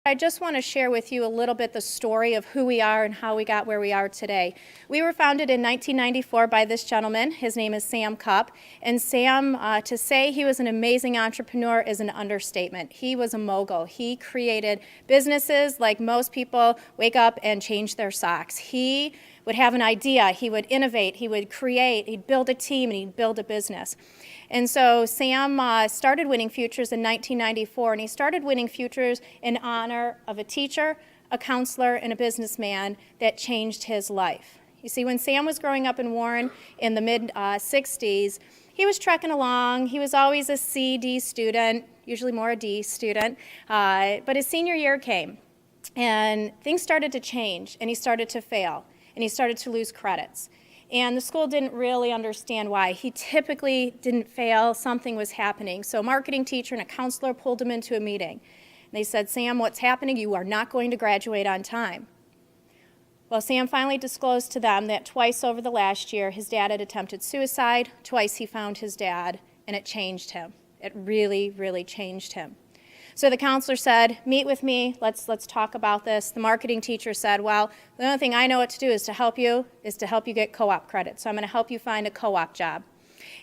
I just want to share with you a little bit the story of who we are and how we got where we are today. We were founded in 1994 by this gentleman. His name is Sam Cupp. And Sam, to say he was an amazing entrepreneur is an understatement. He was a mogul. He created businesses like most people wake up and change their socks. He would have an idea, he would innovate, he would create, he'd build a team, and he'd build a business. And so Sam started Winning Futures in 1994, and he started Winning Futures in honor of a teacher, a counselor, and a businessman that changed his life. You see, when Sam was growing up in Warren in the mid-60s, he was trekking along. He was always a C, D student, usually more a D student, but his senior year came, and things started to change, and he started to fail, and he started to lose credits. And the school didn't really understand why. He typically didn't fail. Something was happening. So a marketing teacher and a counselor pulled him into a meeting. And they said, "Sam, what's happening? You are not going to graduate on time." Well, Sam finally disclosed to them that twice over the last year, his dad had attempted suicide. Twice he found his dad, and it changed him. It really, really changed him. So the counselor said, "Meet with me, let's talk about this." The marketing teacher said, "Well, the only thing I know what to do is to help you get co-op credit. So I'm going to help you find a co-op job.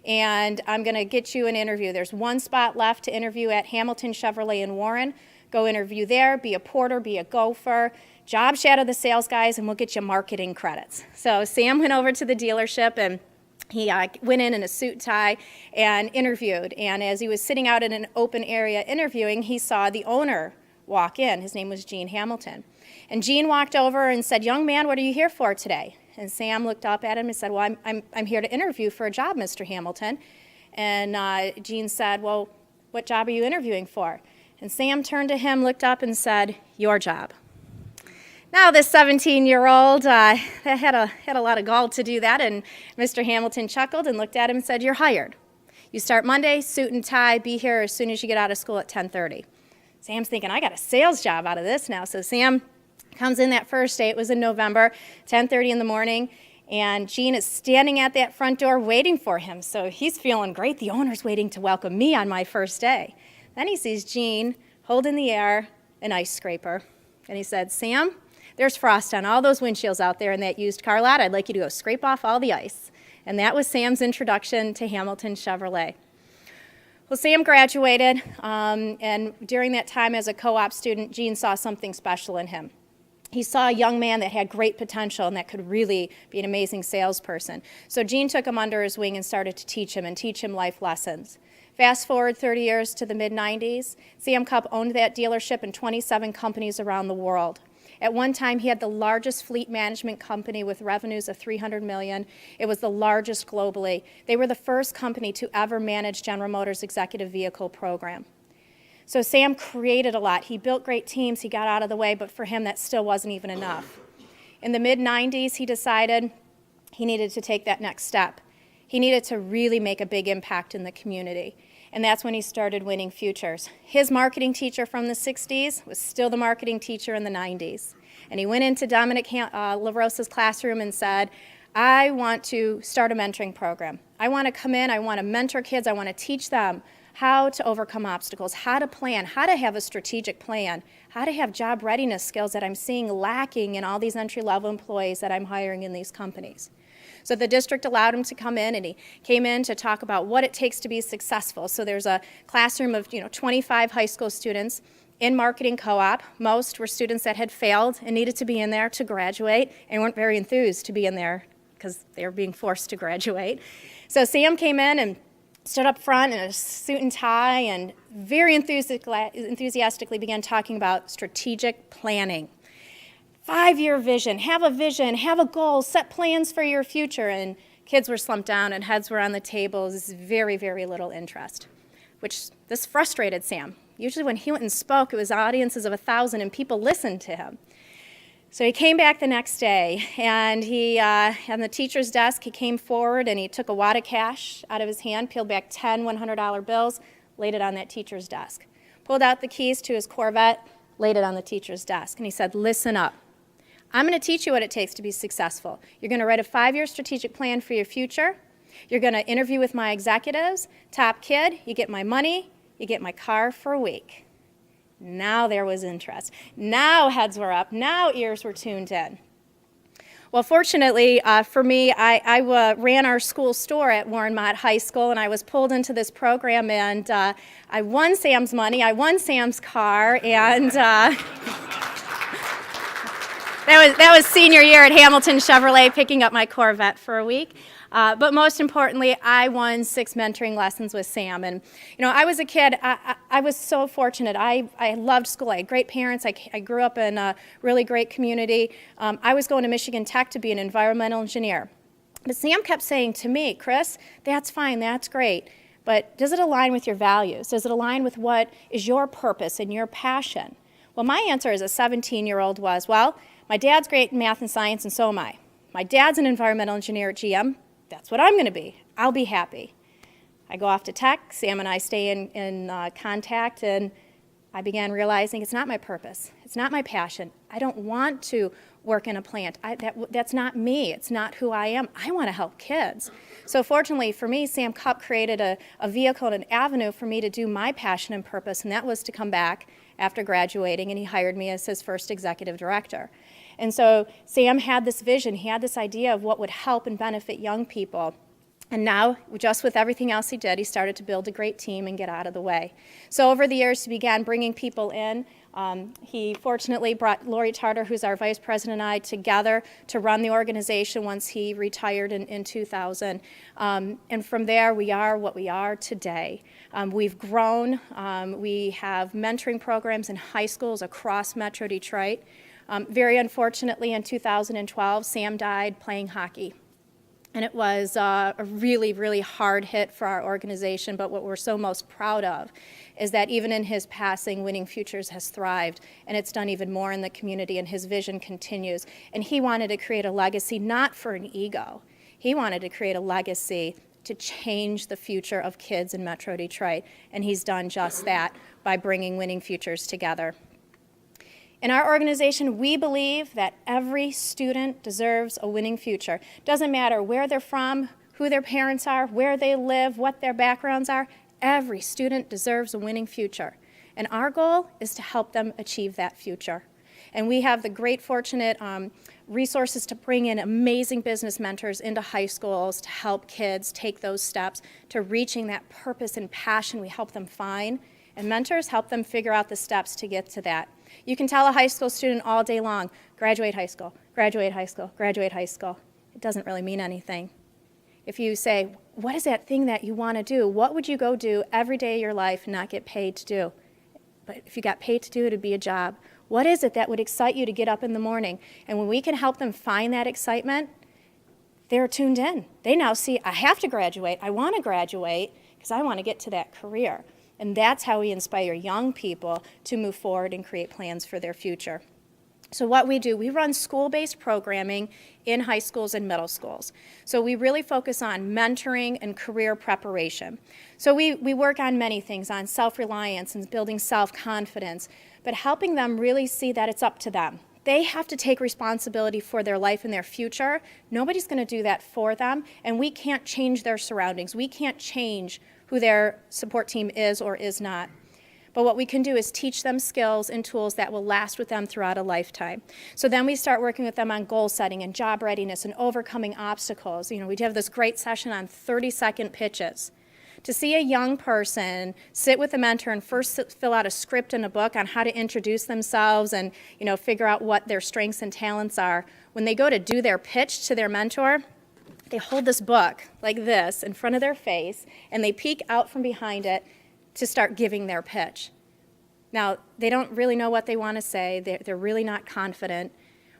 And I'm going to get you an interview. There's one spot left to interview at Hamilton Chevrolet in Warren. Go interview there, be a porter, be a gopher, job shadow the sales guys, and we'll get you marketing credits." So Sam went over to the dealership, and he went in a suit and tie and interviewed. And as he was sitting out in an open area interviewing, he saw the owner walk in. His name was Gene Hamilton. And Gene walked over and said, "Young man, what are you here for today?" And Sam looked up at him and said, "Well, I'm here to interview for a job, Mr. Hamilton." And Gene said, "Well, what job are you interviewing for?" And Sam turned to him, looked up, and said, "Your job." Now, this 17-year-old had a lot of gall to do that, and Mr. Hamilton chuckled and looked at him and said, "You're hired. You start Monday, suit and tie, be here as soon as you get out of school at 10:30. Sam's thinking, I got a sales job out of this now. So Sam comes in that first day. It was in November, 10:30 in the morning, and Gene is standing at that front door waiting for him. So he's feeling great. The owner's waiting to welcome me on my first day. Then he sees Gene hold in the air an ice scraper, and he said, "Sam, there's frost on all those windshields out there in that used car lot. I'd like you to go scrape off all the ice." And that was Sam's introduction to Hamilton Chevrolet. Well, Sam graduated, and during that time as a co-op student, Gene saw something special in him. He saw a young man that had great potential and that could really be an amazing salesperson. So Gene took him under his wing and started to teach him life lessons. Fast forward 30 years to the mid-90s, Sam Cupp owned that dealership and 27 companies around the world. At one time, he had the largest fleet management company with revenues of $300 million. It was the largest globally. They were the first company to ever manage General Motors' executive vehicle program. So Sam created a lot. He built great teams. He got out of the way, but for him, that still wasn't even enough. In the mid-90s, he decided he needed to take that next step. He needed to really make a big impact in the community. And that's when he started Winning Futures. His marketing teacher from the 60s was still the marketing teacher in the 90s. And he went into Dominic LaRosa's classroom and said, "I want to start a mentoring program. I want to come in, I want to mentor kids, I want to teach them how to overcome obstacles, how to plan, how to have a strategic plan, how to have job readiness skills that I'm seeing lacking in all these entry-level employees that I'm hiring in these companies." So the district allowed him to come in, and he came in to talk about what it takes to be successful. So there's a classroom of 25 high school students in marketing co-op. Most were students that had failed and needed to be in there to graduate and weren't very enthused to be in there because they were being forced to graduate. So Sam came in and stood up front in a suit and tie and very enthusiastically began talking about strategic planning. 5-year vision, have a goal, set plans for your future. And kids were slumped down and heads were on the tables, very, very little interest, which this frustrated Sam. Usually when he went and spoke, it was audiences of 1,000 and people listened to him. So he came back the next day, and he, on the teacher's desk, he came forward and he took a wad of cash out of his hand, peeled back 10 $100 bills, laid it on that teacher's desk. Pulled out the keys to his Corvette, laid it on the teacher's desk, and he said, "Listen up. I'm going to teach you what it takes to be successful. You're going to write a 5-year strategic plan for your future. You're going to interview with my executives. Top kid, you get my money, you get my car for a week. Now there was interest. Now heads were up. Now ears were tuned in. Well, fortunately for me, I ran our school store at Warren Mott High School, and I was pulled into this program, and I won Sam's money, I won Sam's car, and that was senior year at Hamilton Chevrolet, picking up my Corvette for a week. But most importantly, I won 6 mentoring lessons with Sam. And, you know, I was a kid, I was so fortunate. I loved school. I had great parents. I grew up in a really great community. I was going to Michigan Tech to be an environmental engineer. But Sam kept saying to me, Chris, that's fine, that's great, but does it align with your values? Does it align with what is your purpose and your passion? Well, my answer as a 17-year-old was, well, my dad's great in math and science, and so am I. My dad's an environmental engineer at GM. That's what I'm going to be. I'll be happy. I go off to tech. Sam and I stay in contact, and I began realizing it's not my purpose. It's not my passion. I don't want to work in a plant. That's not me. It's not who I am. I want to help kids. So fortunately for me, Sam Cupp created a vehicle and an avenue for me to do my passion and purpose, and that was to come back after graduating, and he hired me as his first executive director. And so Sam had this vision, he had this idea of what would help and benefit young people. And now, just with everything else he did, he started to build a great team and get out of the way. So over the years, he began bringing people in. He fortunately brought Lori Tarter, who's our vice president, and I together to run the organization once he retired in 2000. And from there, we are what we are today. We've grown. We have mentoring programs in high schools across Metro Detroit. Very unfortunately, in 2012, Sam died playing hockey. And it was a really, really hard hit for our organization, but what we're so most proud of is that even in his passing, Winning Futures has thrived, and it's done even more in the community, and his vision continues. And he wanted to create a legacy not for an ego. He wanted to create a legacy to change the future of kids in Metro Detroit, and he's done just that by bringing Winning Futures together. In our organization, we believe that every student deserves a winning future. Doesn't matter where they're from, who their parents are, where they live, what their backgrounds are. Every student deserves a winning future. And our goal is to help them achieve that future. And we have the great fortunate resources to bring in amazing business mentors into high schools to help kids take those steps to reaching that purpose and passion we help them find. And mentors help them figure out the steps to get to that. You can tell a high school student all day long, graduate high school, graduate high school, graduate high school. It doesn't really mean anything. If you say, what is that thing that you want to do? What would you go do every day of your life and not get paid to do? But if you got paid to do it, it'd be a job. What is it that would excite you to get up in the morning? And when we can help them find that excitement, they're tuned in. They now see, I have to graduate. I want to graduate because I want to get to that career. And that's how we inspire young people to move forward and create plans for their future. So what we do, we run school-based programming in high schools and middle schools. So we really focus on mentoring and career preparation. So we work on many things, on self-reliance and building self-confidence, but helping them really see that it's up to them. They have to take responsibility for their life and their future. Nobody's going to do that for them, and we can't change their surroundings. We can't change who their support team is or is not. But what we can do is teach them skills and tools that will last with them throughout a lifetime. So then we start working with them on goal setting and job readiness and overcoming obstacles. You know, we have this great session on 30-second pitches. To see a young person sit with a mentor and first fill out a script in a book on how to introduce themselves and, you know, figure out what their strengths and talents are, when they go to do their pitch to their mentor, they hold this book like this in front of their face, and they peek out from behind it to start giving their pitch. Now, they don't really know what they want to say. They're really not confident.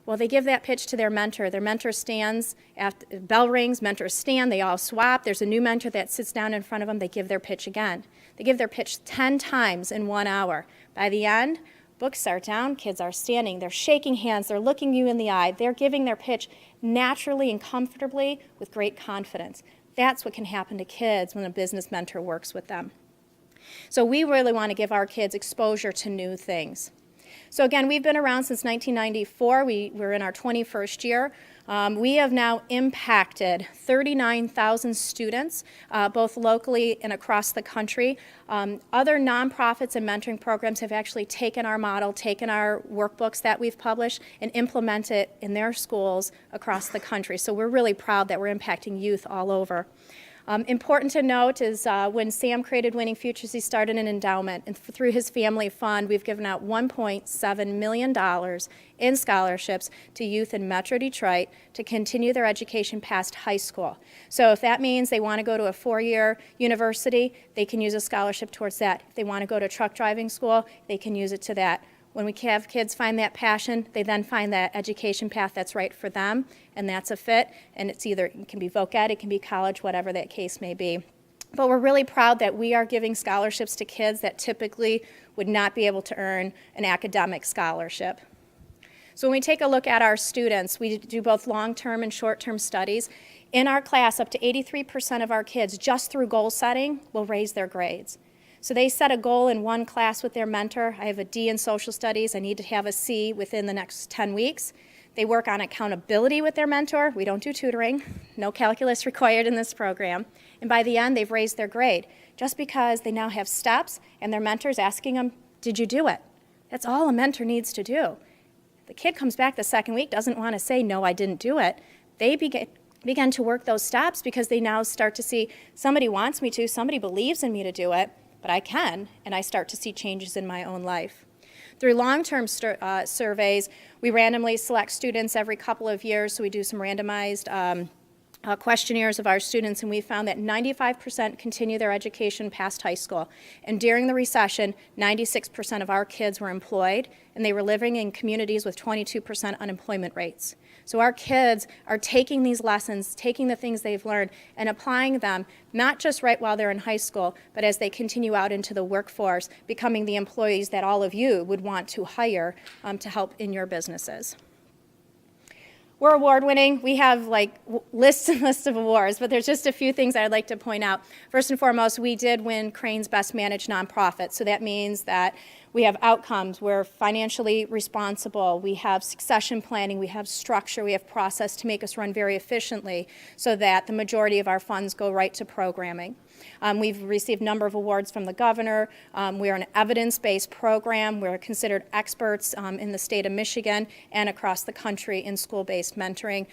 Well, they give that pitch to their mentor. Their mentor stands, after bell rings, mentors stand, they all swap. There's a new mentor that sits down in front of them. They give their pitch again. They give their pitch 10 times in 1 hour. By the end, books are down, kids are standing, they're shaking hands, they're looking you in the eye, they're giving their pitch naturally and comfortably with great confidence. That's what can happen to kids when a business mentor works with them. So we really want to give our kids exposure to new things. So again, we've been around since 1994. We're in our 21st year. We have now impacted 39,000 students, both locally and across the country. Other nonprofits and mentoring programs have actually taken our model, taken our workbooks that we've published, and implement it in their schools across the country. So we're really proud that we're impacting youth all over. Important to note is when Sam created Winning Futures, he started an endowment, and through his family fund, we've given out $1.7 million in scholarships to youth in Metro Detroit to continue their education past high school. So if that means they want to go to a 4-year university, they can use a scholarship towards that. If they want to go to truck driving school, they can use it to that. When we have kids find that passion, they then find that education path that's right for them, and that's a fit, and it can be voc ed, it can be college, whatever that case may be. But we're really proud that we are giving scholarships to kids that typically would not be able to earn an academic scholarship. So when we take a look at our students, we do both long-term and short-term studies. In our class, up to 83% of our kids, just through goal setting, will raise their grades. So they set a goal in one class with their mentor. I have a D in social studies. I need to have a C within the next 10 weeks. They work on accountability with their mentor. We don't do tutoring. No calculus required in this program. And by the end, they've raised their grade just because they now have steps and their mentor's asking them, did you do it? That's all a mentor needs to do. The kid comes back the second week, doesn't want to say, no, I didn't do it. They begin to work those steps because they now start to see somebody wants me to, somebody believes in me to do it, but I can, and I start to see changes in my own life. Through long-term surveys, we randomly select students every couple of years, so we do some randomized questionnaires of our students, and we found that 95% continue their education past high school. And during the recession, 96% of our kids were employed, and they were living in communities with 22% unemployment rates. So our kids are taking these lessons, taking the things they've learned, and applying them, not just right while they're in high school, but as they continue out into the workforce, becoming the employees that all of you would want to hire to help in your businesses. We're award-winning. We have lists and lists of awards, but there's just a few things I'd like to point out. First and foremost, we did win Crane's Best Managed Nonprofit, so that means that we have outcomes, we're financially responsible, we have succession planning, we have structure, we have process to make us run very efficiently so that the majority of our funds go right to programming. We've received a number of awards from the governor. We are an evidence-based program. We're considered experts in the state of Michigan and across the country in school-based mentoring.